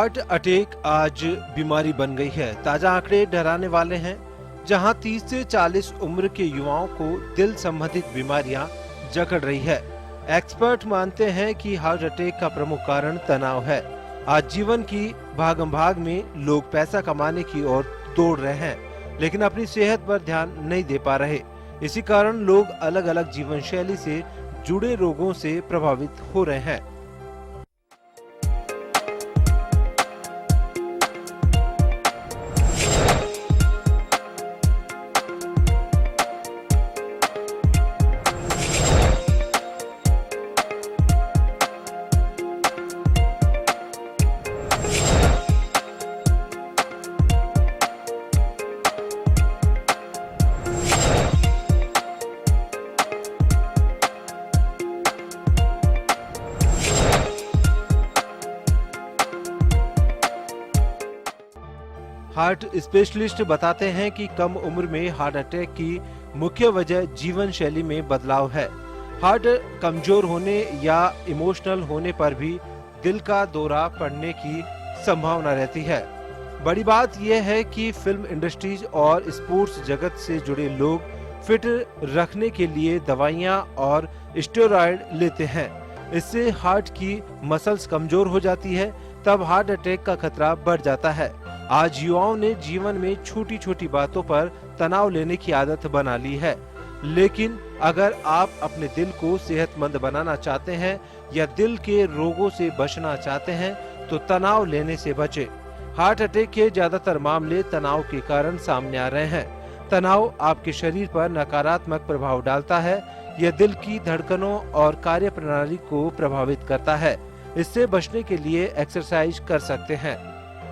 Heart attack आज बीमारी बन गई है। ताजा आंकड़े डराने वाले हैं। जहां 30 से 40 उम्र के युवाओं को दिल संबंधित बीमारियां जकड़ रही है। एक्सपर्ट मानते हैं कि हार्ट अटैक का प्रमुख कारण तनाव है। आज जीवन की भागम भाग में लोग पैसा कमाने की ओर दौड़ रहे हैं, लेकिन अपनी सेहत पर ध्यान नहीं दे पा रहे। इसी कारण लोग अलग अलग जीवन शैली से जुड़े रोगों से प्रभावित हो रहे हैं। हार्ट स्पेशलिस्ट बताते हैं कि कम उम्र में हार्ट अटैक की मुख्य वजह जीवन शैली में बदलाव है। हार्ट कमजोर होने या इमोशनल होने पर भी दिल का दौरा पड़ने की संभावना रहती है। बड़ी बात यह है कि फिल्म इंडस्ट्रीज और स्पोर्ट्स जगत से जुड़े लोग फिट रखने के लिए दवाइयां और स्टेरॉयड लेते हैं। इससे हार्ट की मसल्स कमजोर हो जाती है, तब हार्ट अटैक का खतरा बढ़ जाता है। आज युवाओं ने जीवन में छोटी छोटी बातों पर तनाव लेने की आदत बना ली है। लेकिन अगर आप अपने दिल को सेहतमंद बनाना चाहते हैं या दिल के रोगों से बचना चाहते हैं तो तनाव लेने से बचें। हार्ट अटैक के ज्यादातर मामले तनाव के कारण सामने आ रहे हैं। तनाव आपके शरीर पर नकारात्मक प्रभाव डालता है। यह दिल की धड़कनों और कार्य प्रणाली को प्रभावित करता है। इससे बचने के लिए एक्सरसाइज कर सकते हैं।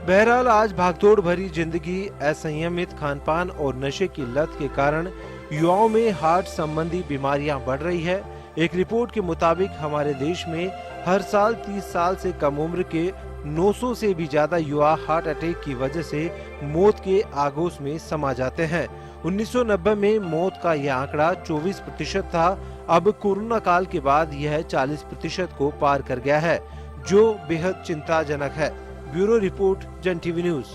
बहरहाल आज भागदौड़ भरी जिंदगी, असंयमित खानपान और नशे की लत के कारण युवाओं में हार्ट संबंधी बीमारियां बढ़ रही है। एक रिपोर्ट के मुताबिक हमारे देश में हर साल 30 साल से कम उम्र के 900 से भी ज्यादा युवा हार्ट अटैक की वजह से मौत के आगोश में समा जाते हैं। 1990 में मौत का यह आंकड़ा 24% था। अब कोरोना काल के बाद यह 40% को पार कर गया है, जो बेहद चिंताजनक है। ब्यूरो रिपोर्ट, जन टीवी न्यूज।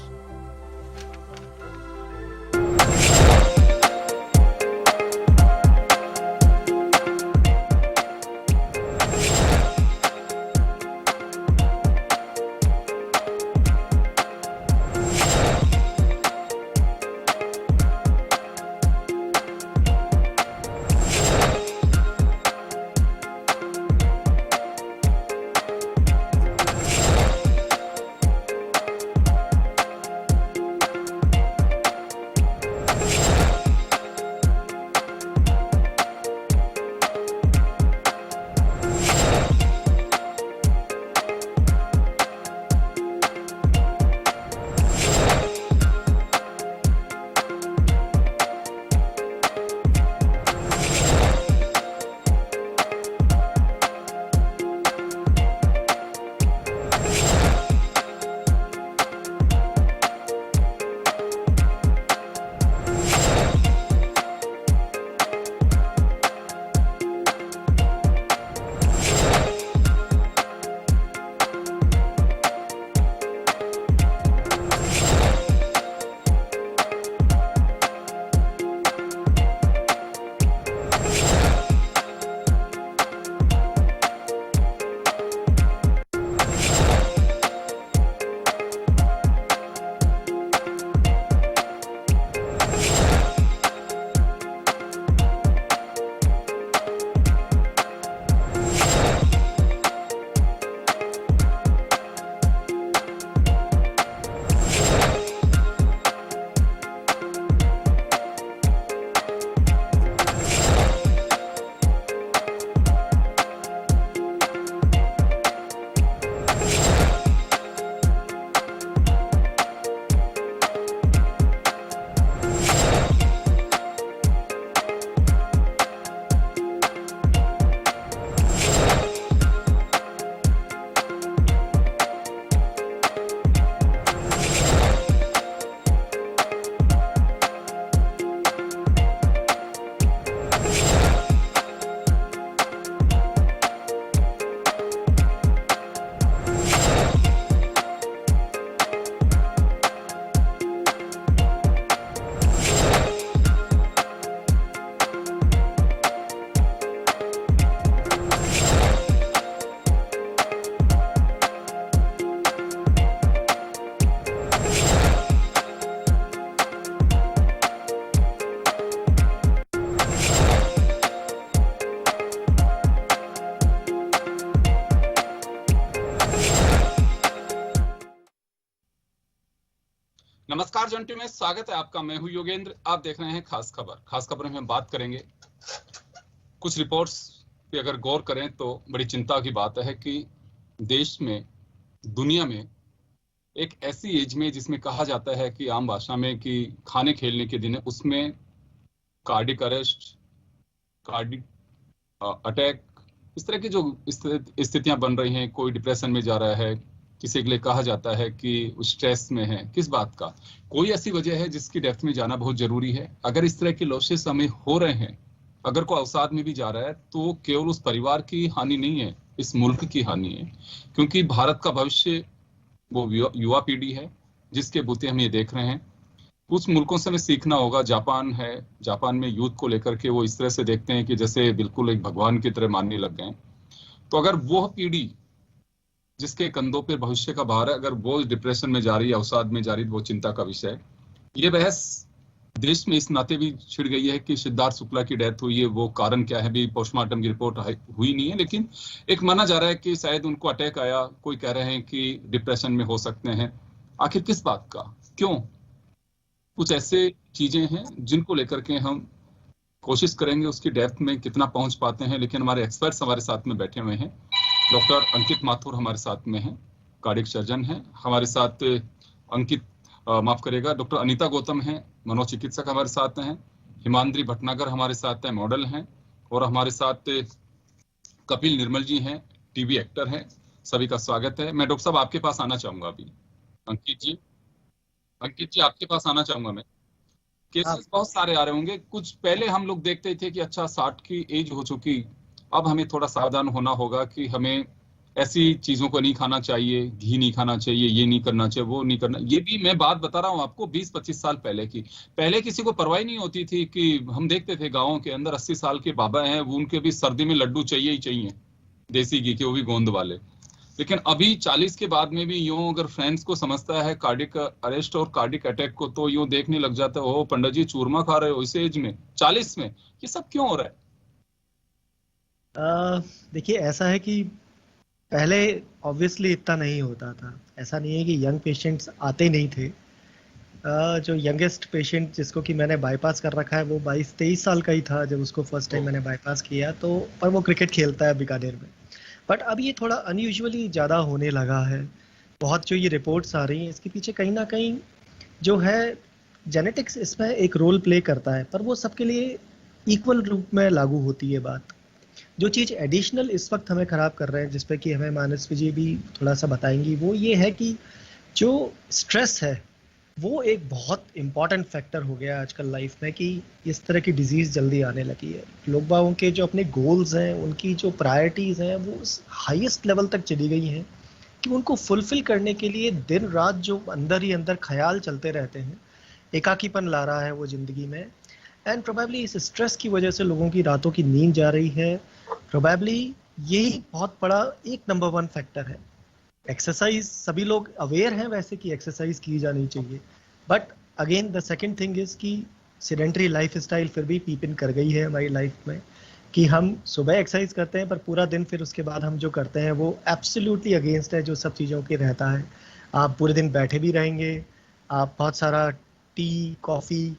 नमस्कार जंटू में स्वागत है आपका। मैं हूं योगेंद्र। आप देख रहे हैं खास खबर। खास खबर में हम बात करेंगे कुछ रिपोर्ट्स पे अगर गौर करें तो बड़ी चिंता की बात है कि देश में, दुनिया में एक ऐसी एज में जिसमें कहा जाता है कि आम भाषा में कि खाने खेलने के दिन है, उसमें कार्डिक अरेस्ट, कार्डिक अटैक, इस तरह की जो स्थितियां बन रही हैं। कोई डिप्रेशन में जा रहा है, किसी के लिए कहा जाता है कि स्ट्रेस में है। किस बात का? कोई ऐसी वजह है जिसकी डेप्थ में जाना बहुत जरूरी है। अगर इस तरह के लॉसेस हमें हो रहे हैं, अगर कोई अवसाद में भी जा रहा है, तो केवल उस परिवार की हानि नहीं है, इस मुल्क की हानि है। क्योंकि भारत का भविष्य वो युवा पीढ़ी है जिसके बूते हम ये देख रहे हैं। कुछ मुल्कों से हमें सीखना होगा। जापान है, जापान में यूथ को लेकर के वो इस तरह से देखते हैं कि जैसे बिल्कुल एक भगवान की तरह मानने लग गए। तो अगर वो पीढ़ी जिसके कंधों पर भविष्य का भार है, अगर वो डिप्रेशन में जा रही है, अवसाद में जा रही है, वो चिंता का विषय है। ये बहस देश में इस नाते भी छिड़ गई है कि सिद्धार्थ शुक्ला की डेथ हुई है, वो कारण क्या है, भी पोस्टमार्टम की रिपोर्ट हुई नहीं है, लेकिन एक माना जा रहा है कि शायद उनको अटैक आया। कोई कह रहे हैं कि डिप्रेशन में हो सकते हैं। आखिर किस बात का, क्यों? कुछ ऐसे चीजें हैं जिनको लेकर के हम कोशिश करेंगे उसकी डेप्थ में कितना पहुंच पाते हैं। लेकिन हमारे एक्सपर्ट्स हमारे साथ में बैठे हुए हैं। डॉक्टर अंकित माथुर हमारे साथ में हैं, कार्डियक सर्जन हैं। हमारे साथ अंकित माफ करेगा, डॉक्टर अनीता गौतम हैं, मनोचिकित्सक हमारे साथ हैं। हिमांद्री भटनागर हमारे साथ हैं, मॉडल हैं। और हमारे साथ कपिल निर्मल जी हैं, टीवी एक्टर हैं। सभी का स्वागत है। मैं डॉक्टर साहब आपके पास आना चाहूंगा अभी। अंकित जी आपके पास आना चाहूंगा मैं। केसेस बहुत सारे आ रहे होंगे। कुछ पहले हम लोग देखते थे कि अच्छा 60 की एज हो चुकी, अब हमें थोड़ा सावधान होना होगा कि हमें ऐसी चीजों को नहीं खाना चाहिए, घी नहीं खाना चाहिए, ये नहीं करना चाहिए, वो नहीं करना। ये भी मैं बात बता रहा हूँ आपको 20-25 साल पहले की। पहले किसी को परवाह नहीं होती थी कि हम देखते थे गाँव के अंदर 80 साल के बाबा हैं, वो उनके भी सर्दी में लड्डू चाहिए ही चाहिए, देसी घी के, वो भी गोंद वाले। लेकिन अभी 40 के बाद में भी यूं अगर फ्रेंड्स को समझता है कार्डिक अरेस्ट और कार्डिक अटैक को, तो यूं देखने लग जाता है, ओ पंडित जी चूरमा खा रहे हो इस एज में, 40 में, ये सब क्यों हो रहा है? देखिए, ऐसा है कि पहले ऑब्वियसली इतना नहीं होता था। ऐसा नहीं है कि यंग पेशेंट्स आते नहीं थे। जो यंगेस्ट पेशेंट जिसको कि मैंने बाईपास कर रखा है वो 22-23 साल का ही था जब उसको फर्स्ट टाइम मैंने बाईपास किया। तो पर वो क्रिकेट खेलता है बीकानेर में। बट अब ये थोड़ा अनयूजुअली ज़्यादा होने लगा है। बहुत जो ये रिपोर्ट्स आ रही हैं इसके पीछे कहीं ना कहीं जो है जेनेटिक्स इसमें एक रोल प्ले करता है, पर वो सबके लिए इक्वल रूप में लागू होती है बात। जो चीज़ एडिशनल इस वक्त हमें ख़राब कर रहे हैं, जिस पे कि हमें मानस जी भी थोड़ा सा बताएंगी, वो ये है कि जो स्ट्रेस है वो एक बहुत इम्पॉर्टेंट फैक्टर हो गया आजकल लाइफ में, कि इस तरह की डिजीज़ जल्दी आने लगी है। लोग बागों के जो अपने गोल्स हैं, उनकी जो प्रायोरिटीज़ हैं, वो उस हाईएस्ट लेवल तक चली गई हैं कि उनको फुलफिल करने के लिए दिन रात जो अंदर ही अंदर ख्याल चलते रहते हैं, एकाकीपन ला रहा है वो ज़िंदगी में। एंड प्रोबेबली इस स्ट्रेस की वजह से लोगों की रातों की नींद जा रही है। प्रोबेबली यही बहुत बड़ा एक नंबर 1 फैक्टर है। एक्सरसाइज, सभी लोग अवेयर हैं वैसे कि एक्सरसाइज की जानी चाहिए, but again the second thing is कि सेडेंटरी लाइफ स्टाइल फिर भी पीप इन कर गई है हमारी लाइफ में, कि हम सुबह एक्सरसाइज करते हैं पर पूरा दिन फिर उसके बाद हम जो करते हैं वो एब्सोल्युटली अगेंस्ट है जो सब चीज़ों के रहता है। आप पूरे दिन बैठे भी रहेंगे, आप बहुत सारा टी कॉफ़ी,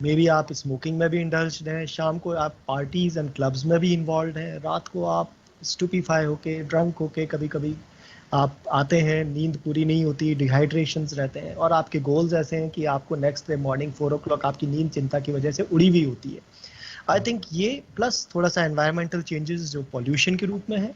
मे बी आप स्मोकिंग में भी इंडल्ज्ड हैं, शाम को आप पार्टीज एंड क्लब्स में भी इन्वॉल्व हैं, रात को आप स्टूपीफाई होके, ड्रंक होके कभी कभी आप आते हैं, नींद पूरी नहीं होती, डिहाइड्रेशंस रहते हैं, और आपके गोल्स ऐसे हैं कि आपको नेक्स्ट डे मॉर्निंग 4 o'clock आपकी नींद चिंता की वजह से उड़ी हुई होती है। आई थिंक ये प्लस थोड़ा सा एनवायरमेंटल चेंजेस जो पॉल्यूशन के रूप में है,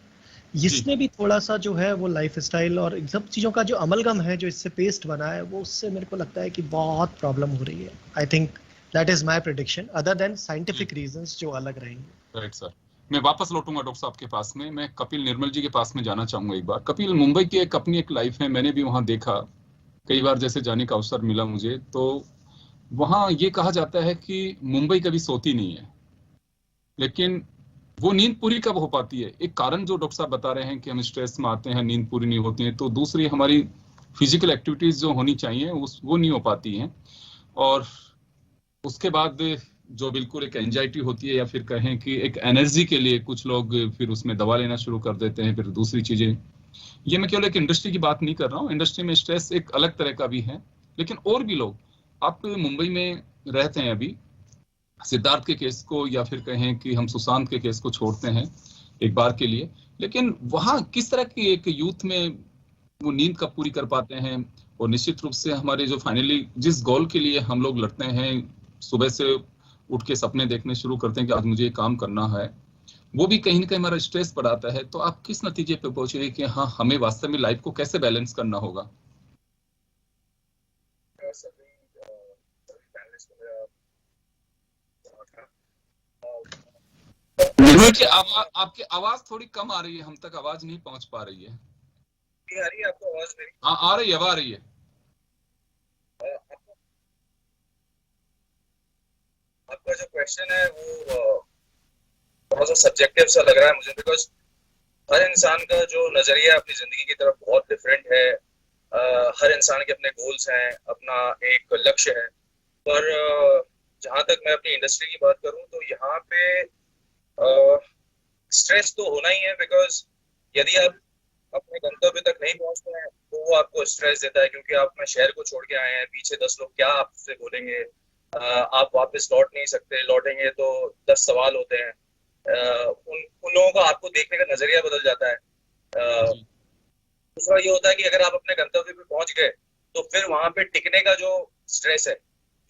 इसमें भी थोड़ा सा जो है वो लाइफ स्टाइल और इन सब चीज़ों का जो अमलगम है जो इससे पेस्ट बना है, वो उससे मेरे को लगता है कि बहुत प्रॉब्लम हो रही है। I think that is my prediction, other than scientific reasons जो अलग रहेंगे। राइट सर, मैं वापस लौटूंगा डॉक्टर साहब के पास में। मैं कपिल निर्मल जी के पास में जाना चाहूंगा एक बार। कपिल, मुंबई की एक अपनी एक लाइफ है, मैंने भी वहां देखा कई बार, जैसे जाने का अवसर मिला मुझे, तो वहां ये कहा जाता है कि मुंबई कभी सोती नहीं है, लेकिन वो नींद पूरी कब हो पाती है? एक कारण जो डॉक्टर साहब बता रहे हैं कि हम स्ट्रेस में आते हैं, नींद पूरी नहीं होती है, तो दूसरी हमारी फिजिकल एक्टिविटीज जो होनी चाहिए वो नहीं हो पाती हैं, और उसके बाद जो बिल्कुल एक एंजाइटी होती है, या फिर कहें कि एक एनर्जी के लिए कुछ लोग फिर उसमें दवा लेना शुरू कर देते हैं, फिर दूसरी चीजें। ये मैं केवल एक इंडस्ट्री की बात नहीं कर रहा हूँ, इंडस्ट्री में स्ट्रेस एक अलग तरह का भी है। लेकिन और भी लोग, आप मुंबई में रहते हैं अभी, सिद्धार्थ के केस को या फिर कहें कि हम सुशांत के केस को छोड़ते हैं एक बार के लिए, लेकिन वहां किस तरह की एक यूथ में वो नींद कब पूरी कर पाते हैं, और निश्चित रूप से हमारे जो फाइनली जिस गोल के लिए हम लोग लड़ते हैं, सुबह से उठ के सपने देखने शुरू करते हैं कि आज मुझे ये काम करना है, वो भी कहीं ना कहीं हमारा स्ट्रेस बढ़ाता है। तो आप किस नतीजे पे पहुंचे कि हाँ, हमें वास्तव में लाइफ को कैसे बैलेंस करना होगा? निर्मल की आवाज, आपकी आवाज थोड़ी कम आ रही है, हम तक आवाज नहीं पहुंच पा रही है। आ रही है आपको आवाज मेरी? हाँ, आ रही है, अब आ रही है। आपका जो क्वेश्चन है वो थोड़ा सा सब्जेक्टिव सा लग रहा है मुझे, बिकॉज हर इंसान का जो नजरिया अपनी जिंदगी की तरफ बहुत डिफरेंट है। हर इंसान के अपने गोल्स हैं, अपना एक लक्ष्य है। पर जहां तक मैं अपनी इंडस्ट्री की बात करूं तो यहाँ पे स्ट्रेस तो होना ही है, बिकॉज यदि आप अपने गंतव्य तक नहीं पहुंचते हैं तो वो आपको स्ट्रेस देता है, क्योंकि आप अपने शहर को छोड़ के आए हैं, पीछे 10 लोग क्या आपसे बोलेंगे, आप वापस लौट नहीं सकते, लौटेंगे तो 10 सवाल होते हैं। उन लोगों का आपको देखने का नजरिया बदल जाता है। दूसरा ये होता है कि अगर आप अपने गंतव्य पे पहुंच गए तो फिर वहां पे टिकने का जो स्ट्रेस है,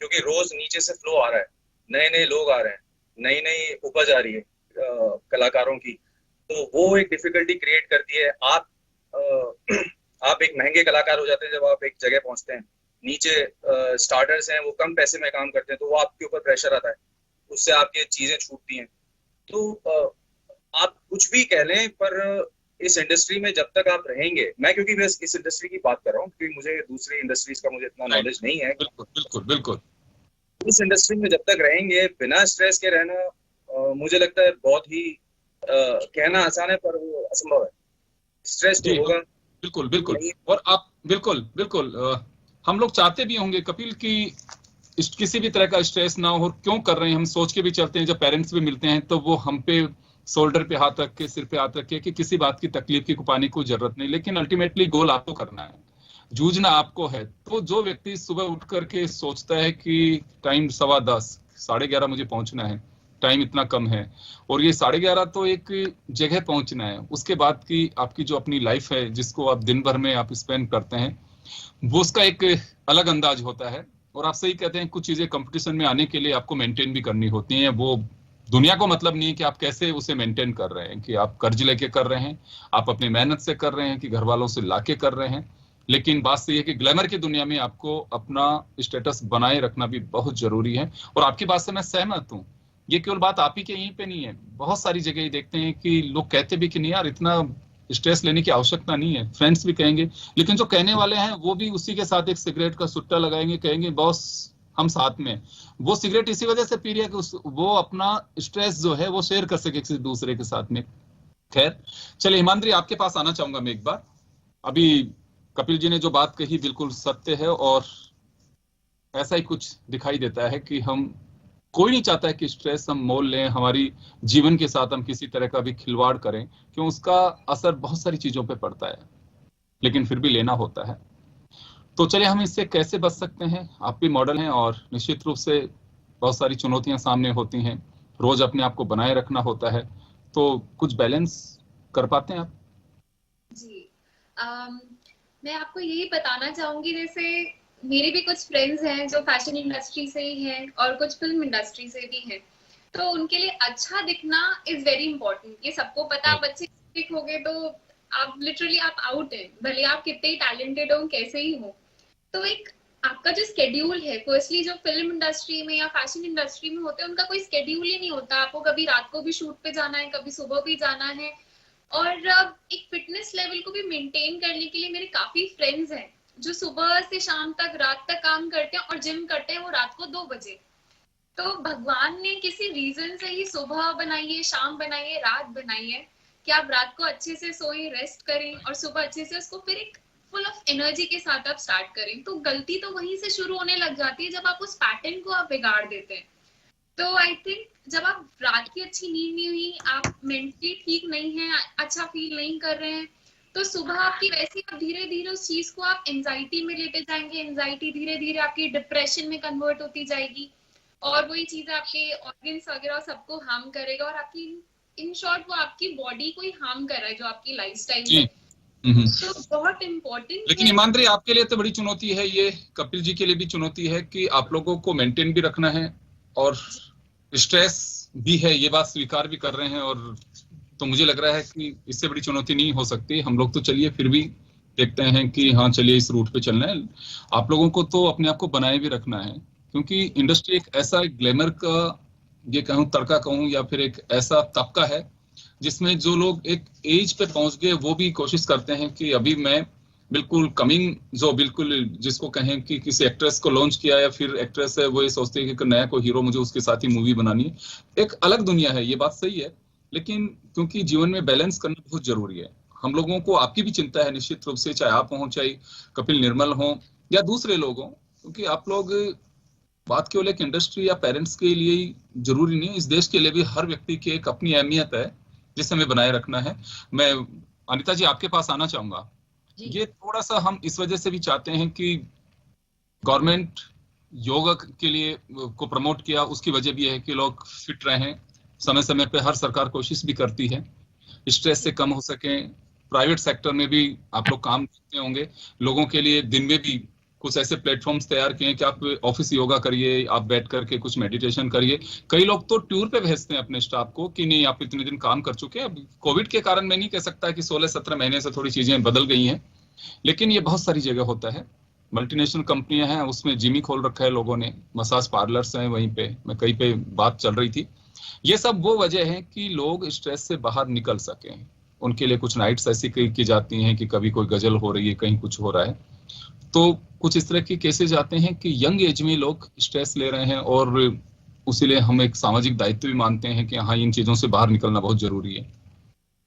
क्योंकि रोज नीचे से फ्लो आ रहा है, नए नए लोग आ रहे हैं, नई नई उपज आ रही है कलाकारों की, तो वो एक डिफिकल्टी क्रिएट करती है। आप एक महंगे कलाकार हो जाते हैं जब आप एक जगह पहुंचते हैं। नीचे स्टार्टर्स हैं, वो कम पैसे में काम करते हैं, तो वो आपके ऊपर प्रेशर आता है, उससे आपकी चीजें छूटती हैं। तो आप कुछ भी कह लें, पर इस इंडस्ट्री में जब तक आप रहेंगे, क्योंकि मैं इस इंडस्ट्री की बात कर रहा हूँ क्योंकि मुझे दूसरी इंडस्ट्रीज का मुझे इतना नॉलेज नहीं है। बिल्कुल बिल्कुल बिल्कुल। इस इंडस्ट्री में जब तक रहेंगे बिना स्ट्रेस के रहना, मुझे लगता है बहुत ही कहना आसान है पर वो असंभव है। स्ट्रेस तो होगा। बिल्कुल बिल्कुल। और आप बिल्कुल बिल्कुल, हम लोग चाहते भी होंगे कपिल कि किसी भी तरह का स्ट्रेस ना हो, क्यों कर रहे हैं हम सोच के भी चलते हैं। जब पेरेंट्स भी मिलते हैं तो वो हम पे शोल्डर पे हाथ रख के, सिर पे हाथ रख के कि किसी बात की तकलीफ की पाने की जरूरत नहीं, लेकिन अल्टीमेटली गोल आपको करना है, जूझना आपको है। तो जो व्यक्ति सुबह उठ करके सोचता है कि टाइम 10:15, 11:30 मुझे पहुंचना है, टाइम इतना कम है, और ये 11:30 तो एक जगह पहुंचना है, उसके बाद की आपकी जो अपनी लाइफ है जिसको आप दिन भर में आप स्पेंड करते हैं, वो उसका एक अलग अंदाज होता है। और आप सही कहते हैं, कुछ चीजें कंपटीशन में आने के लिए आपको मेंटेन भी करनी होती हैं। वो दुनिया को मतलब नहीं है कि आप कैसे उसे मेंटेन कर रहे हैं, कि आप कर्ज लेके कर रहे हैं, आप अपनी मेहनत से कर रहे हैं, कि घर वालों से लाके कर रहे हैं। लेकिन बात सही है कि ग्लैमर की दुनिया में आपको अपना स्टेटस बनाए रखना भी बहुत जरूरी है। और आपकी बात से मैं सहमत हूँ। ये केवल बात आप ही के यहीं पे नहीं है, बहुत सारी जगह देखते हैं कि लोग कहते भी कि नहीं यार, इतना स्ट्रेस लेने की आवश्यकता नहीं है, फ्रेंड्स भी कहेंगे, लेकिन जो कहने वाले हैं वो भी उसी के साथ एक सिगरेट का सुट्टा लगाएंगे, कहेंगे बॉस हम साथ में। वो सिगरेट इसी वजह से पी रही है कि वो अपना स्ट्रेस जो है वो शेयर कर सके किसी दूसरे के साथ में। खैर चलिए हिमांद्री, आपके पास आना चाहूंगा मैं एक बार। अभी कपिल जी ने जो बात कही बिल्कुल सत्य है, और ऐसा ही कुछ दिखाई देता है कि हम, कोई नहीं चाहता है कि स्ट्रेस हम मोल लें, हमारी जीवन के साथ हम किसी तरह का भी खिलवाड़ करें, क्यों उसका असर बहुत सारी चीजों पे पड़ता है, लेकिन फिर भी लेना होता है। तो चलिए हम इससे कैसे बच सकते हैं। आप भी मॉडल हैं और निश्चित रूप से बहुत सारी चुनौतियां सामने होती हैं, रोज अपने आप को बनाए रखना होता है, तो कुछ बैलेंस कर पाते हैं आप? जी, मैं आपको यही बताना चाहूंगी, जैसे मेरे भी कुछ फ्रेंड्स हैं जो फैशन इंडस्ट्री से ही हैं और कुछ फिल्म इंडस्ट्री से भी हैं, तो उनके लिए अच्छा दिखना इज वेरी इंपॉर्टेंट। ये सबको पता, आप अच्छे दिखोगे तो आप लिटरली आप आउट हैं, भले आप कितने ही टैलेंटेड हो, कैसे ही हो। तो एक आपका जो स्केड्यूल है, फर्स्टली जो फिल्म इंडस्ट्री में या फैशन इंडस्ट्री में होते हैं उनका कोई स्केड्यूल ही नहीं होता। आपको कभी रात को भी शूट पे जाना है, कभी सुबह भी जाना है। और एक फिटनेस लेवल को भी मेंटेन करने के लिए मेरे काफी फ्रेंड्स हैं जो सुबह से शाम तक, रात तक काम करते हैं और जिम करते हैं वो रात को 2 बजे। तो भगवान ने किसी रीजन से ही सुबह बनाई है, शाम बनाई है, रात बनाई है कि आप रात को अच्छे से सोएं, रेस्ट करें और सुबह अच्छे से उसको फिर एक फुल ऑफ एनर्जी के साथ आप स्टार्ट करें। तो गलती तो वहीं से शुरू होने लग जाती है जब आप उस पैटर्न को आप बिगाड़ देते हैं। तो आई थिंक जब आप रात की अच्छी नींद नहीं हुई, आप मेंटली ठीक नहीं है, अच्छा फील नहीं कर रहे हैं, तो सुबह आपकी वैसे आप धीरे धीरे उस चीज को आप एंजाइटी में लेते जाएंगे, एंजाइटी धीरे धीरे आपकी डिप्रेशन में कन्वर्ट होती जाएगी और वही चीज आपके ऑर्गन्स वगैरह सबको हार्म करेगा और आपकी इन शॉर्ट वो आपकी बॉडी को ही हार्म कर रहा है जो आपकी लाइफस्टाइल है। तो बहुत इम्पोर्टेंट। लेकिन ईमानदारी आपके लिए तो बड़ी चुनौती है, ये कपिल जी के लिए भी चुनौती है कि आप लोगों को मेंटेन भी रखना है और स्ट्रेस भी है, ये बात स्वीकार भी कर रहे हैं। और तो मुझे लग रहा है कि इससे बड़ी चुनौती नहीं हो सकती। हम लोग तो चलिए फिर भी देखते हैं कि हाँ चलिए इस रूट पे चलना है। आप लोगों को तो अपने आप को बनाए भी रखना है, क्योंकि इंडस्ट्री एक ऐसा ग्लैमर का ये कहूँ तड़का कहूँ या फिर एक ऐसा तबका है जिसमें जो लोग एक एज पे पहुंच गए वो भी कोशिश करते हैं कि अभी मैं बिल्कुल कमिंग जो बिल्कुल जिसको कहें कि किसी एक्ट्रेस को लॉन्च किया या फिर एक्ट्रेस है वो ये सोचते हैं कि नया कोई हीरो मुझे उसके साथ ही मूवी बनानी है। एक अलग दुनिया है, ये बात सही है, लेकिन क्योंकि जीवन में बैलेंस करना बहुत जरूरी है। हम लोगों को आपकी भी चिंता है निश्चित रूप से, चाहे आप हों चाहे कपिल निर्मल हों या दूसरे लोग हों, क्योंकि आप लोग बात केवल एक इंडस्ट्री या पेरेंट्स के लिए ही जरूरी नहीं है, इस देश के लिए भी हर व्यक्ति की एक अपनी अहमियत है जिसे हमें बनाए रखना है। मैं अनिता जी आपके पास आना चाहूंगा। ये थोड़ा सा हम इस वजह से भी चाहते हैं कि गवर्नमेंट योगा के लिए को प्रमोट किया, उसकी वजह भी है कि लोग फिट रहें। समय समय पे हर सरकार कोशिश भी करती है स्ट्रेस से कम हो सके। प्राइवेट सेक्टर में भी आप लोग काम करते होंगे, लोगों के लिए दिन में भी कुछ ऐसे प्लेटफॉर्म्स तैयार किए हैं कि आप ऑफिस योगा करिए, आप बैठ करके कुछ मेडिटेशन करिए। कई लोग तो टूर पे भेजते हैं अपने स्टाफ को कि नहीं आप इतने दिन काम कर चुके हैं। अब कोविड के कारण मैं नहीं कह सकता कि 16-17 महीने से थोड़ी चीजें बदल गई हैं, लेकिन ये बहुत सारी जगह होता है। मल्टीनेशनल कंपनियां हैं, उसमें जिम ही खोल रखा है लोगों ने, मसाज पार्लर्स हैं वहीं पे, मैं कहीं पे बात चल रही थी। ये सब वो वजह है कि लोग स्ट्रेस से बाहर निकल सकें। उनके लिए कुछ नाइट्स ऐसी की जाती हैं कि कभी कोई गजल हो रही है, कहीं कुछ हो रहा है, तो कुछ इस तरह के केसेस आते हैं कि यंग एज में लोग स्ट्रेस ले रहे हैं और उसीलिए हम एक सामाजिक दायित्व भी मानते हैं कि हाँ इन चीजों से बाहर निकलना बहुत जरूरी है।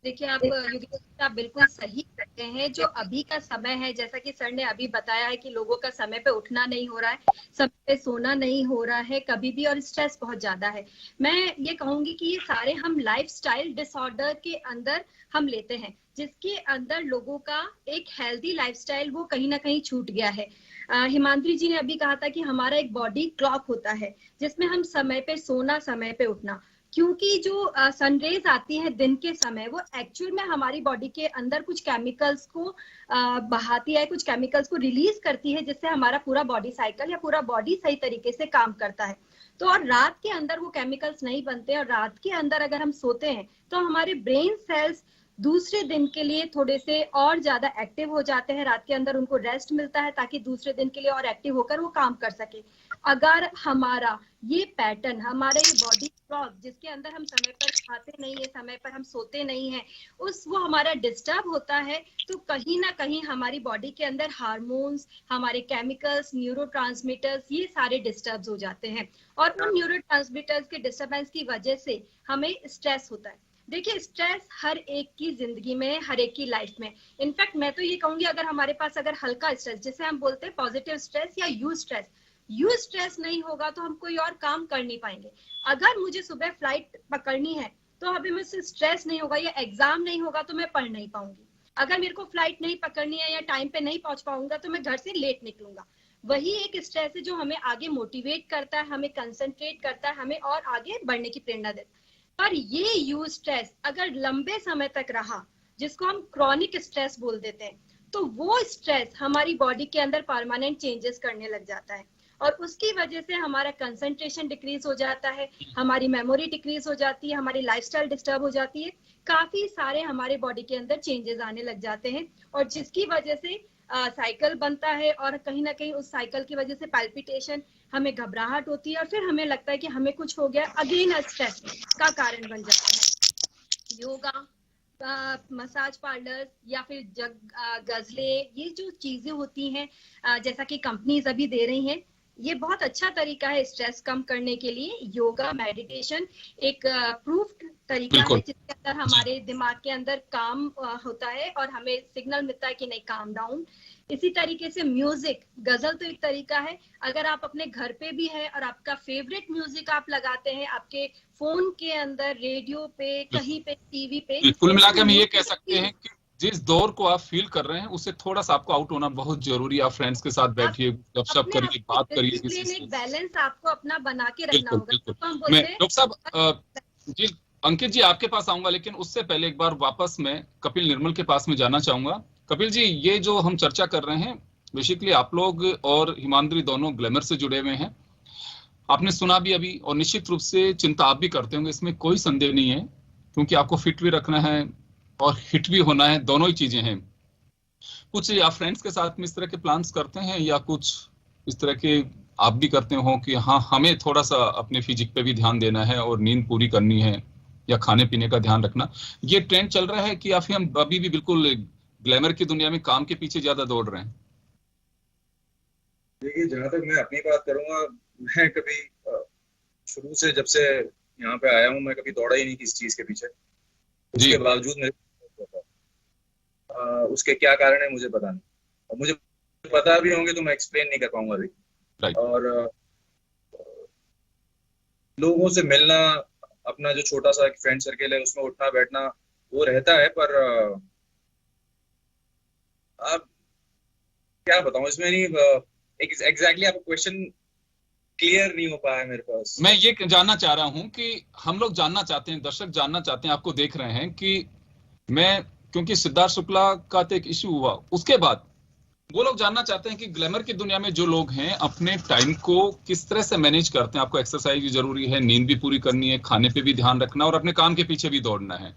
देखिए आप बिल्कुल सही कहते हैं। जो अभी का समय है, जैसा कि सर ने अभी बताया है कि लोगों का समय पे उठना नहीं हो रहा है, समय पे सोना नहीं हो रहा है कभी भी, और स्ट्रेस बहुत ज्यादा है। मैं ये कहूंगी कि ये सारे हम लाइफस्टाइल डिसऑर्डर के अंदर हम लेते हैं, जिसके अंदर लोगों का एक हेल्दी लाइफस्टाइल वो कहीं ना कहीं छूट गया है। हिमांद्री जी ने अभी कहा था कि हमारा एक बॉडी क्लॉक होता है जिसमें हम समय पे सोना, समय पे उठना, क्योंकि जो सनरेज आती है दिन के समय वो एक्चुअल में हमारी बॉडी के अंदर कुछ केमिकल्स को बहाती है, कुछ केमिकल्स को रिलीज करती है, जिससे हमारा पूरा बॉडी साइकिल या पूरा बॉडी सही तरीके से काम करता है। तो और रात के अंदर वो केमिकल्स नहीं बनते, और रात के अंदर अगर हम सोते हैं तो हमारे ब्रेन सेल्स दूसरे दिन के लिए थोड़े से और ज्यादा एक्टिव हो जाते हैं। रात के अंदर उनको रेस्ट मिलता है ताकि दूसरे दिन के लिए और एक्टिव होकर वो काम कर सके। अगर हमारा ये पैटर्न, हमारा ये बॉडी क्लॉक जिसके अंदर हम समय पर खाते नहीं है, समय पर हम सोते नहीं है, वो हमारा डिस्टर्ब होता है, तो कहीं ना कहीं हमारी बॉडी के अंदर हार्मोन्स, हमारे केमिकल्स, न्यूरोट्रांसमीटर्स, ये सारे डिस्टर्ब हो जाते हैं। और उन न्यूरोट्रांसमीटर्स के डिस्टर्बेंस की वजह से हमें स्ट्रेस होता है। देखिए स्ट्रेस हर एक की जिंदगी में, हर एक की लाइफ में, इनफैक्ट मैं तो ये कहूंगी अगर हमारे पास अगर हल्का स्ट्रेस, जिसे हम बोलते हैं पॉजिटिव स्ट्रेस या यू स्ट्रेस नहीं होगा तो हम कोई और काम कर नहीं पाएंगे। अगर मुझे सुबह फ्लाइट पकड़नी है तो अभी मुझसे स्ट्रेस नहीं होगा, या एग्जाम नहीं होगा तो मैं पढ़ नहीं पाऊंगी। अगर मेरे को फ्लाइट नहीं पकड़नी है या टाइम पे नहीं पहुंच पाऊंगा तो मैं घर से लेट निकलूंगा। वही एक स्ट्रेस है जो हमें आगे मोटिवेट करता है, हमें कंसंट्रेट करता है, हमें और आगे बढ़ने की प्रेरणा देता है। पर ये यू स्ट्रेस अगर लंबे समय तक रहा, जिसको हम क्रॉनिक स्ट्रेस बोल देते हैं, तो वो स्ट्रेस हमारी बॉडी के अंदर परमानेंट चेंजेस करने लग जाता है, और उसकी वजह से हमारा कंसंट्रेशन डिक्रीज हो जाता है, हमारी मेमोरी डिक्रीज हो जाती है, हमारी लाइफस्टाइल डिस्टर्ब हो जाती है, काफी सारे हमारे बॉडी के अंदर चेंजेस आने लग जाते हैं, और जिसकी वजह से साइकिल बनता है, और कहीं ना कहीं उस साइकिल की वजह से पैल्पिटेशन, हमें घबराहट होती है, और फिर हमें लगता है कि हमें कुछ हो गया, अगेन स्ट्रेस का कारण बन जाता है। योगा, मसाज पार्लर या फिर गजलें, ये जो चीजें होती हैं जैसा कि कंपनीज अभी दे रही हैं, ये बहुत अच्छा तरीका है स्ट्रेस कम करने के लिए। योगा, मेडिटेशन एक प्रूफ्ड तरीका है जिसके अंदर हमारे दिमाग के अंदर काम होता है और हमें सिग्नल मिलता है कि नहीं, काम डाउन। इसी तरीके से म्यूजिक, गजल तो एक तरीका है। अगर आप अपने घर पे भी है और आपका फेवरेट म्यूजिक आप लगाते हैं आपके फोन के अंदर, रेडियो पे, कहीं पे, टीवी पे, कुल मिलाकर हम ये कह सकते हैं कि जिस दौर को आप फील कर रहे हैं उससे थोड़ा सा आपको आउट होना बहुत जरूरी है। आप फ्रेंड्स के साथ बैठिए, गपशप करिए, बात करिए किसी से। एक बैलेंस आपको अपना बना के रखना बिल्कुल होगा। बिल्कुल। तो हम मैं बोलते हैं डॉक्टर साहब जी, अंकित जी आपके पास आऊंगा, लेकिन उससे पहले एक बार वापस मैं कपिल निर्मल के पास में जाना चाहूंगा। कपिल जी, ये जो हम चर्चा कर रहे हैं बेसिकली आप लोग और हिमांद्री दोनों ग्लैमर से जुड़े हुए हैं, आपने सुना भी अभी, और निश्चित रूप से चिंता आप भी करते होंगे, इसमें कोई संदेह नहीं है, क्योंकि आपको फिट भी रखना है और हिट भी होना है, दोनों ही चीजें हैं। कुछ आप फ्रेंड्स के साथ में इस तरह के प्लान्स करते हैं, या कुछ इस तरह के आप भी करते हो कि हाँ हमें थोड़ा सा अपने फिजिक पे भी ध्यान देना है और नींद पूरी करनी है, या खाने पीने का ध्यान रखना, ये ट्रेंड चल रहा है कि या फिर हम अभी भी बिल्कुल ग्लैमर की दुनिया में काम के पीछे ज्यादा दौड़ रहे हैं? देखिए, जहाँ तक मैं अपनी बात करूंगा, मैं कभी शुरू से जब से यहाँ पे आया हूँ मैं कभी दौड़ा ही नहीं किसी चीज के पीछे। उसके बावजूद मेरे उसके क्या कारण है मुझे पता नहीं, और मुझे पता भी होंगे तो मैं एक्सप्लेन नहीं कर पाऊंगा अभी। और लोगों से मिलना, अपना जो छोटा सा फ्रेंड सर्कल है उसमें उठना बैठना वो रहता है, पर अब क्या बताऊं इसमें नहीं, एग्जैक्टली आपका क्वेश्चन क्लियर नहीं हो पाया मेरे पास। मैं ये जानना चाह रहा हूं कि हम लोग जानना चाहते हैं, दर्शक जानना चाहते हैं, आपको देख रहे हैं कि मैं, क्योंकि सिद्धार्थ शुक्ला का तो एक इश्यू हुआ, उसके बाद वो लोग जानना चाहते हैं कि ग्लैमर की दुनिया में जो लोग हैं अपने टाइम को किस तरह से मैनेज करते हैं। आपको एक्सरसाइज भी जरूरी है, नींद भी पूरी करनी है, खाने पे भी ध्यान रखना और अपने काम के पीछे भी दौड़ना है।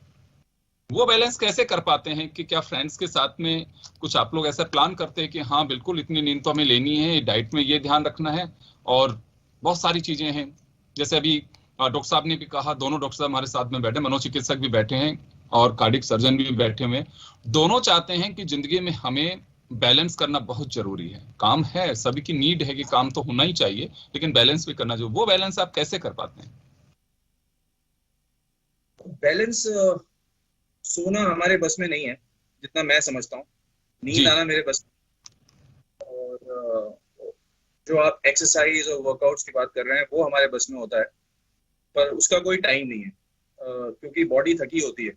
वो बैलेंस कैसे कर पाते हैं? कि क्या फ्रेंड्स के साथ में कुछ आप लोग ऐसा प्लान करते हैं कि हाँ बिल्कुल इतनी नींद तो हमें लेनी है, डाइट में ये ध्यान रखना है, और बहुत सारी चीजें हैं, जैसे अभी डॉक्टर साहब ने भी कहा, दोनों डॉक्टर साहब हमारे साथ में बैठे, मनोचिकित्सक भी बैठे हैं और कार्डियक सर्जन भी बैठे हुए हैं। दोनों चाहते हैं कि जिंदगी में हमें बैलेंस करना बहुत जरूरी है। काम है, सभी की नीड है कि काम तो होना ही चाहिए, लेकिन बैलेंस भी करना चाहिए। वो बैलेंस आप कैसे कर पाते हैं? बैलेंस सोना हमारे बस में नहीं है जितना मैं समझता हूँ, नींद आना मेरे बस में। और जो आप एक्सरसाइज और वर्कआउट्स की बात कर रहे हैं वो हमारे बस में होता है, पर उसका कोई टाइम नहीं है, क्योंकि बॉडी थकी होती है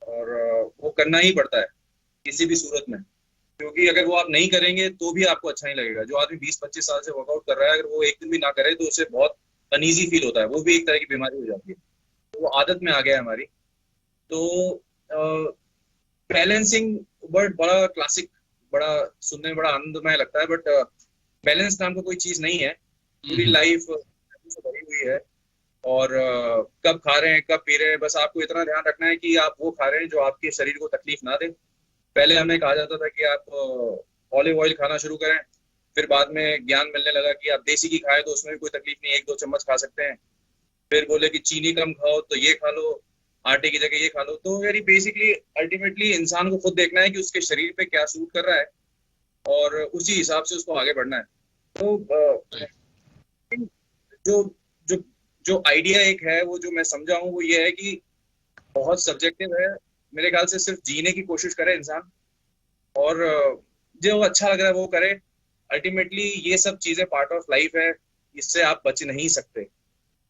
और वो करना ही पड़ता है किसी भी सूरत में, क्योंकि अगर वो आप नहीं करेंगे तो भी आपको अच्छा नहीं लगेगा। जो आदमी 20-25 साल से वर्कआउट कर रहा है, अगर वो एक दिन भी ना करे तो उसे बहुत अनईजी फील होता है, वो भी एक तरह की बीमारी हो जाती है, तो वो आदत में आ गया है हमारी। तो बैलेंसिंग वर्ड बड़ा क्लासिक, बड़ा सुनने में बड़ा आनंदमय लगता है, बट बैलेंस नाम का कोई चीज नहीं है। पूरी लाइफ भरी हुई है, और कब खा रहे हैं कब पी रहे हैं, बस आपको इतना ध्यान रखना है कि आप वो खा रहे हैं जो आपके शरीर को तकलीफ ना दे। पहले हमें कहा जाता था कि आप ऑलिव ऑयल खाना शुरू करें, फिर बाद में ज्ञान मिलने लगा कि आप देसी घी खाएं तो उसमें भी कोई तकलीफ नहीं, 1-2 चम्मच खा सकते हैं। फिर बोले कि चीनी कम खाओ तो ये खा लो, आटे की जगह ये खा लो। तो यानी बेसिकली अल्टीमेटली इंसान को खुद देखना है कि उसके शरीर पे क्या सूट कर रहा है और उसी हिसाब से उसको आगे बढ़ना है। तो जो जो जो आइडिया एक है वो जो मैं समझा हूँ वो ये है कि बहुत सब्जेक्टिव है। मेरे ख्याल से सिर्फ जीने की कोशिश करे इंसान, और जो अच्छा लग रहा है वो करे। अल्टीमेटली ये सब चीजें पार्ट ऑफ लाइफ है, इससे आप बच नहीं सकते,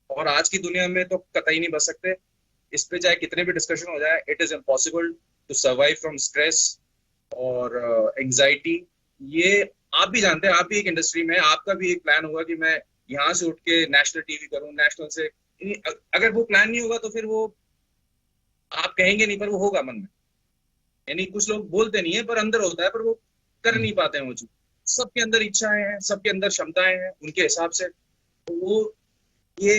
और आज की दुनिया में तो कतई नहीं बच सकते। इस पे चाहे कितने भी डिस्कशन हो जाए, it is impossible to survive from stress और एंजाइटी। ये आप भी जानते हैं, आप भी एक इंडस्ट्री में, आपका भी एक प्लान होगा कि मैं यहाँ से उठ के नेशनल टीवी करूँ, नेशनल से। अगर वो प्लान नहीं होगा तो फिर वो आप कहेंगे नहीं, पर वो होगा मन में। यानी कुछ लोग बोलते नहीं है पर अंदर होता है, पर वो कर नहीं पाते हैं वो चीज। सबके अंदर इच्छाएं हैं, सबके अंदर क्षमताएं हैं उनके हिसाब से। तो वो ये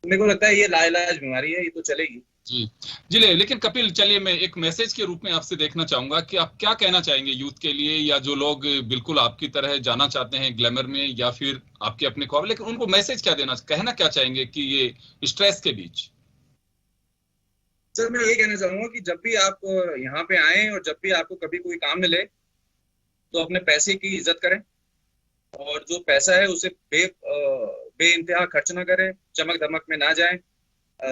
मेरे को लगता है ये लाइलाज बीमारी है, ये तो चलेगी। जी लेकिन कपिल, चलिए मैं एक मैसेज के रूप में आपसे देखना चाहूंगा कि आप क्या कहना चाहेंगे यूथ के लिए, या जो लोग बिल्कुल आपकी तरह जाना चाहते हैं ग्लैमर में, या फिर आपके अपने ख्वाब, लेकिन उनको मैसेज क्या देना, कहना क्या चाहेंगे कि ये स्ट्रेस के बीच? सर मैं ये कहना चाहूंगा कि जब भी आप यहाँ पे आए और जब भी आपको कभी कोई काम मिले तो अपने पैसे की इज्जत करें, और जो पैसा है उसे बेइंतहा खर्च ना करें, चमक धमक में ना जाएं।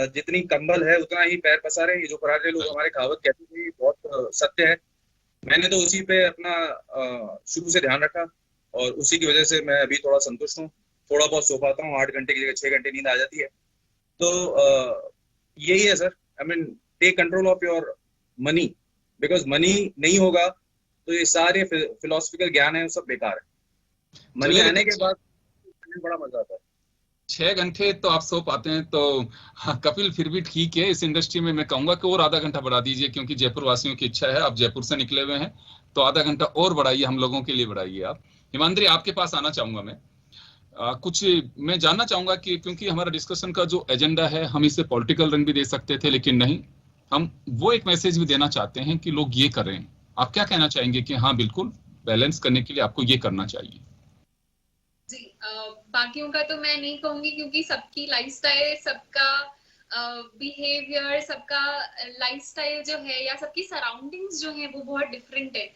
जितनी कंबल है उतना ही पैर पसारें। ये जो पराठे लोग हमारे कहावत कहते थे बहुत सत्य है। मैंने तो उसी पे अपना शुरू से ध्यान रखा, और उसी की वजह से मैं अभी थोड़ा संतुष्ट हूँ। थोड़ा बहुत सो पाता हूँ, 8 घंटे की जगह 6 घंटे नींद आ जाती है। तो यही है sir. I mean take control of your money, because money नहीं होगा तो ये सारे फिलोसफिकल ज्ञान है वो सब बेकार है। मनी आने के बाद बड़ा मजा आता है। 6 घंटे तो आप सो पाते हैं तो हाँ, कपिल फिर भी ठीक है। इस इंडस्ट्री में मैं कहूंगा कि और आधा घंटा बढ़ा दीजिए, क्योंकि जयपुर वासियों की इच्छा है, आप जयपुर से निकले हुए हैं तो आधा घंटा और बढ़ाइए, हम लोगों के लिए बढ़ाइए आप। हिमांद्री, आपके पास आना चाहूंगा मैं। कुछ मैं जानना चाहूंगा कि क्योंकि हमारा डिस्कशन का जो एजेंडा है, हम इसे पॉलिटिकल रंग भी दे सकते थे, लेकिन नहीं, हम वो एक मैसेज भी देना चाहते हैं कि लोग ये करें। आप क्या कहना चाहेंगे कि हाँ बिल्कुल बैलेंस करने के लिए आपको ये करना चाहिए? जी, बाकियों का तो मैं नहीं कहूंगी, क्योंकि सबकी लाइफस्टाइल, सबका बिहेवियर, सबका लाइफस्टाइल जो है या सबकी सराउंडिंग्स जो है वो बहुत डिफरेंट है।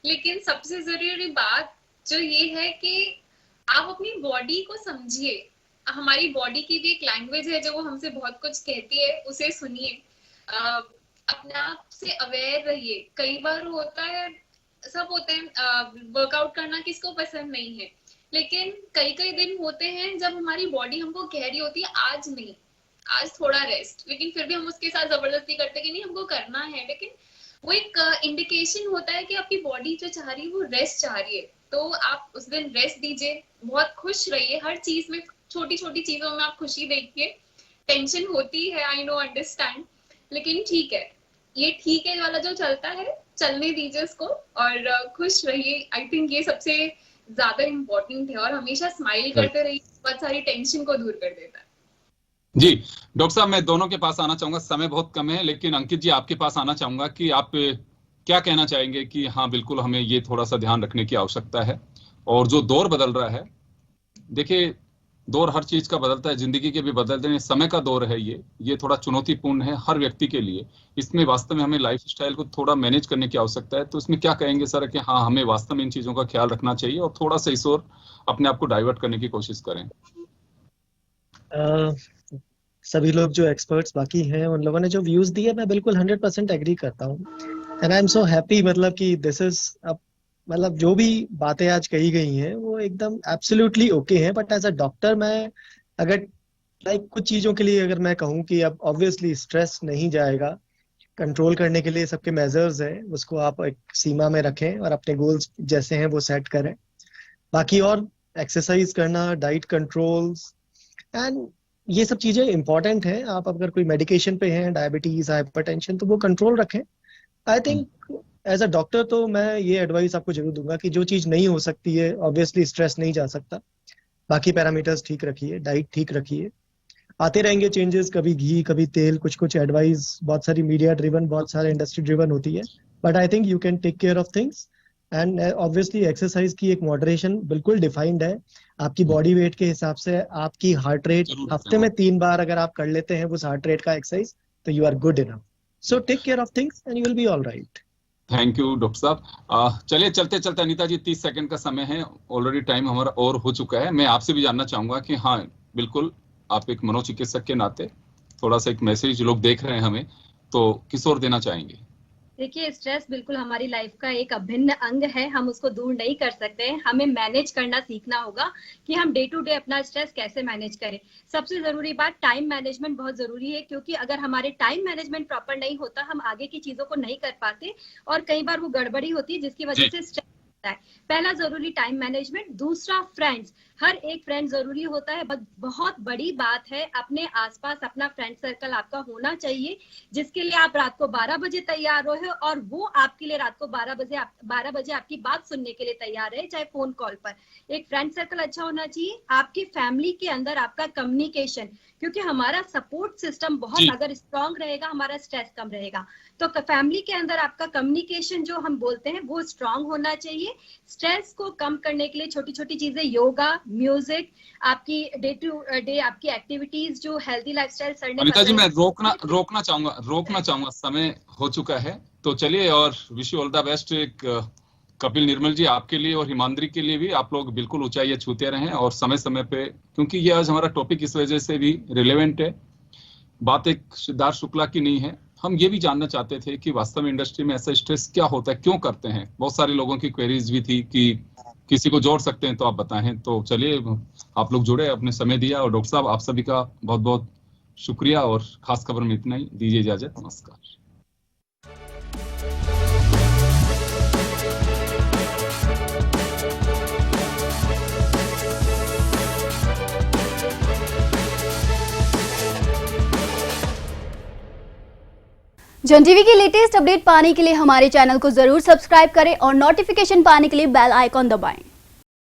लेकिन सबसे जरूरी बात जो ये है कि आप अपनी बॉडी को समझिए। हमारी बॉडी की भी एक लैंग्वेज है जो वो हमसे बहुत कुछ कहती है, उसे सुनिए, अपने आप से अवेयर रहिए। कई बार होता है, सब होते हैं, वर्कआउट करना किसको पसंद नहीं है, लेकिन कई कई दिन होते हैं जब हमारी बॉडी हमको कह रही होती है आज नहीं, आज थोड़ा रेस्ट, लेकिन फिर भी हम उसके साथ जबरदस्ती करते हैं कि नहीं हमको करना है। लेकिन वो एक इंडिकेशन होता है कि आपकी बॉडी जो चाह रही है वो रेस्ट चाह रही है, तो आप उस दिन रेस्ट दीजिए। बहुत खुश रहिए, हर चीज में, छोटी छोटी चीजों में आप खुशी देखिए। टेंशन होती है, आई नो, अंडरस्टैंड, लेकिन ठीक है, ये ठीक है वाला जो चलता है चलने दीजिए उसको, और खुश रहिए। आई थिंक ये सबसे ज्यादा इम्पोर्टेंट है, और हमेशा स्माइल करते रहिए, बहुत सारी टेंशन को दूर कर देता है। जी डॉक्टर साहब, मैं दोनों के पास आना चाहूंगा, समय बहुत कम है, लेकिन अंकित जी आपके पास आना चाहूंगा कि आप क्या कहना चाहेंगे कि हाँ बिल्कुल हमें ये थोड़ा सा ध्यान रखने की आवश्यकता है। और जो दौर बदल रहा है, देखिए दौर हर चीज का बदलता है, जिंदगी के भी बदलते हैं, समय का दौर है ये थोड़ा चुनौतीपूर्ण है हर व्यक्ति के लिए। इसमें वास्तव में हमें लाइफ स्टाइल को थोड़ा मैनेज करने की आवश्यकता है। तो इसमें क्या कहेंगे सर कि हाँ हमें वास्तव में इन चीजों का ख्याल रखना चाहिए और थोड़ा सा इस ओर अपने आप को डाइवर्ट करने की कोशिश करें? सभी लोग जो एक्सपर्ट्स बाकी हैं उन लोगों ने जो व्यूज दिए, मैं बिल्कुल 100% एग्री करता हूँ। And I am so happy, मतलब कि दिस इज, मतलब जो भी बातें आज कही गई हैं वो एकदम एब्सोल्युटली ओके हैं। बट एज अ डॉक्टर मैं अगर कुछ चीजों के लिए अगर मैं कहूँ कि अब ऑब्वियसली स्ट्रेस नहीं जाएगा, कंट्रोल करने के लिए सबके मेजर्स हैं, उसको आप एक सीमा में रखें और अपने गोल्स जैसे हैं वो सेट करें। बाकी और एक्सरसाइज करना, डाइट कंट्रोल्स, एंड ये सब चीजें इंपॉर्टेंट हैं। आप अगर कोई मेडिकेशन पे हैं, डायबिटीज, हाइपरटेंशन, तो वो कंट्रोल रखें। I think as a doctor तो मैं ये एडवाइस आपको जरूर दूंगा कि जो चीज नहीं हो सकती है, ऑब्वियसली स्ट्रेस नहीं जा सकता, बाकी पैरामीटर्स ठीक रखिए, डाइट ठीक रखिए। आते रहेंगे चेंजेस, कभी घी कभी तेल, कुछ एडवाइस बहुत सारी मीडिया ड्रिवन, बहुत सारे इंडस्ट्री ड्रिवन होती है, but I think you can take care of things. And obviously exercise की एक मॉडरेशन बिल्कुल डिफाइंड है, आपकी बॉडी वेट के हिसाब से। आपकी हार्ट रेट हफ्ते में 3 बार अगर आप कर लेते हैं उस हार्ट रेट का एक्सरसाइज, तो you are good enough. So take care of things and you will be all right. Thank you doctor साहब। चलिए चलते चलते अनीता जी 30 सेकंड का समय है, ऑलरेडी टाइम हमारा और हो चुका है। मैं आपसे भी जानना चाहूंगा कि हाँ बिल्कुल आप एक मनोचिकित्सक के नाते थोड़ा सा एक मैसेज लोग देख रहे हैं हमें, तो किस ओर देना चाहेंगे? देखिए, स्ट्रेस बिल्कुल हमारी लाइफ का एक अभिन्न अंग है, हम उसको दूर नहीं कर सकते। हमें मैनेज करना सीखना होगा कि हम डे टू डे अपना स्ट्रेस कैसे मैनेज करें। सबसे जरूरी बात, टाइम मैनेजमेंट बहुत जरूरी है, क्योंकि अगर हमारे टाइम मैनेजमेंट प्रॉपर नहीं होता, हम आगे की चीजों को नहीं कर पाते और कई बार वो गड़बड़ी होती है जिसकी वजह से स्ट्रेस होता है। पहला जरूरी टाइम मैनेजमेंट। दूसरा फ्रेंड्स, हर एक फ्रेंड जरूरी होता है। बहुत बड़ी बात है, अपने आसपास अपना फ्रेंड सर्कल आपका होना चाहिए, जिसके लिए आप रात को 12 बजे तैयार रहे और वो आपके लिए रात को 12 बजे आपकी बात सुनने के लिए तैयार है, चाहे फोन कॉल पर। एक फ्रेंड सर्कल अच्छा होना चाहिए। आपकी फैमिली के अंदर आपका कम्युनिकेशन, क्योंकि हमारा सपोर्ट सिस्टम बहुत अगर स्ट्रांग रहेगा, हमारा स्ट्रेस कम रहेगा। तो फैमिली के अंदर आपका कम्युनिकेशन जो हम बोलते हैं वो स्ट्रांग होना चाहिए। स्ट्रेस को कम करने के लिए छोटी छोटी चीजें, योगा, म्यूजिक, आपकी डे टू डे आपकी एक्टिविटीज, जो हेल्दी लाइफस्टाइल। अनीता जी मैं रोकना चाहूंगा, समय हो चुका है, तो चलिए और wish you all the best. Kapil Nirmal ji आपके लिए और हिमांद्री के लिए भी, आप लोग बिल्कुल ऊंचाइयां छूते रहें और समय समय पे, क्योंकि ये आज हमारा टॉपिक इस वजह से भी रिलेवेंट है। बात एक सिद्धार्थ शुक्ला की नहीं है, हम ये भी जानना चाहते थे कि वास्तव में इंडस्ट्री में ऐसा स्ट्रेस क्या होता है, क्यों करते हैं। बहुत सारे लोगों की क्वेरीज भी थी कि किसी को जोड़ सकते हैं तो आप बताएं। तो चलिए आप लोग जुड़े, अपने समय दिया, और डॉक्टर साहब आप सभी का बहुत बहुत शुक्रिया, और खास खबर में इतना ही, दीजिए इजाजत, नमस्कार। जन टीवी की लेटेस्ट अपडेट पाने के लिए हमारे चैनल को जरूर सब्सक्राइब करें और नोटिफिकेशन पाने के लिए बेल आइकॉन दबाएं।